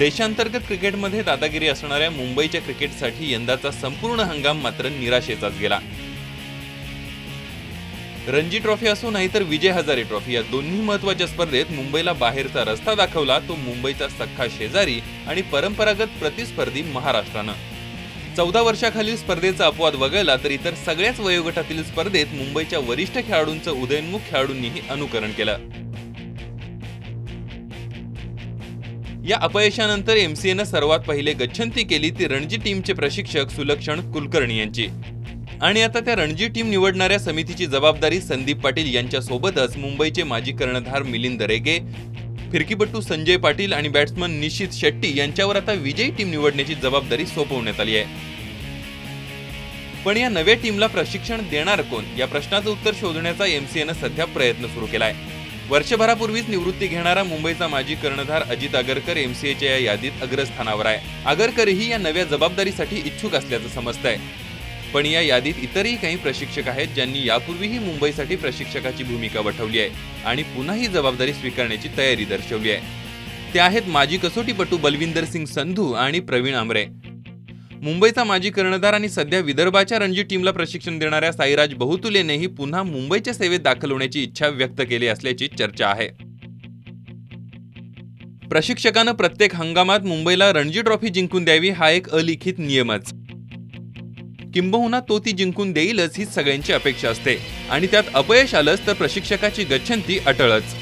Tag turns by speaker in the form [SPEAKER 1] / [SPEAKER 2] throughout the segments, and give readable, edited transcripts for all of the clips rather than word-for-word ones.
[SPEAKER 1] देशांतर्गत क्रिकेटमध्ये दादागिरी असणाऱ्या मुंबईच्या क्रिकेटसाठी यंदाचा संपूर्ण हंगाम मात्र निराशेचाच गेला। रणजी ट्रॉफी असो नाहीतर विजय हजारे ट्रॉफी या दोन्ही महत्त्वाच्या स्पर्धेत मुंबईला बाहेरचा रस्ता दाखवला तो मुंबईचा सख्खा शेजारी आणि परंपरागत प्रतिस्पर्धी महाराष्ट्रानं। 14 वर्षाखालील स्पर्धेचा अपवाद वगळला तर इतर सगळ्याच वयोगटातील स्पर्धेत मुंबईच्या वरिष्ठ खेळाडूंचं उदयोन्मुख खेळाडूंनीही अनुकरण केलं। या अपयशानंतर एमसीएनं सर्वात पहिले गच्छंती केली ती रणजी टीमचे प्रशिक्षक सुलक्षण कुलकर्णी यांची। आणि आता त्या रणजी टीम निवडणाऱ्या समितीची जबाबदारी संदीप पाटील यांच्या सोबतच मुंबईचे माजी कर्णधार मिलिंद रेगे, फिरकीपटू संजय पाटील आणि बॅट्समन निशित शेट्टी यांच्यावर आता विजयी टीम निवडण्याची जबाबदारी सोपवण्यात आली आहे। पण या नव्या टीमला प्रशिक्षण देणार कोण या प्रश्नाचं उत्तर शोधण्याचा एमसीएनं सध्या प्रयत्न सुरू केलाय। वर्षभरापूर्वीच निवृत्ती घेणारा मुंबईचा माजी कर्णधार अजित आगरकर एमसीएच्या या यादीत अग्रस्थानावर आहे। आगरकरही या नव्या जबाबदारीसाठी इच्छुक असल्याचं समजतंय। पण या यादीत इतरही काही प्रशिक्षक आहेत ज्यांनी यापूर्वीही मुंबईसाठी प्रशिक्षकाची भूमिका वठवली आहे आणि पुन्हा ही जबाबदारी स्वीकारण्याची तयारी दर्शवली आहे। ते आहेत माजी कसोटीपटू बलविंदर सिंग संधू आणि प्रवीण आमरे। मुंबईचा माजी कर्णधार आणि सध्या विदर्भाच्या रणजी टीमला प्रशिक्षण देणाऱ्या साईराज बहुतुलेनेही पुन्हा मुंबईच्या सेवेत दाखल होण्याची इच्छा व्यक्त केली असल्याची चर्चा आहे। प्रशिक्षकानं प्रत्येक हंगामात मुंबईला रणजी ट्रॉफी जिंकून द्यावी हा एक अलिखित नियमच, किंबहुना तो ती जिंकून देईलच ही सगळ्यांची अपेक्षा असते आणि त्यात अपयश आलंच तर प्रशिक्षकाची गच्छंती अटळच।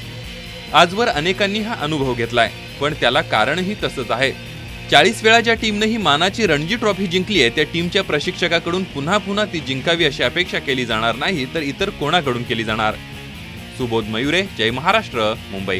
[SPEAKER 1] आजवर अनेकांनी हा अनुभव घेतलाय पण त्याला कारणही तसंच आहे। 40 वेळा ज्या टीमनं ही मानाची रणजी ट्रॉफी जिंकली आहे त्या टीमच्या प्रशिक्षकाकडून पुन्हा पुन्हा ती जिंकावी अशी अपेक्षा केली जाणार नाही तर इतर कोणाकडून केली जाणार। सुबोध मयुरे, जय महाराष्ट्र, मुंबई।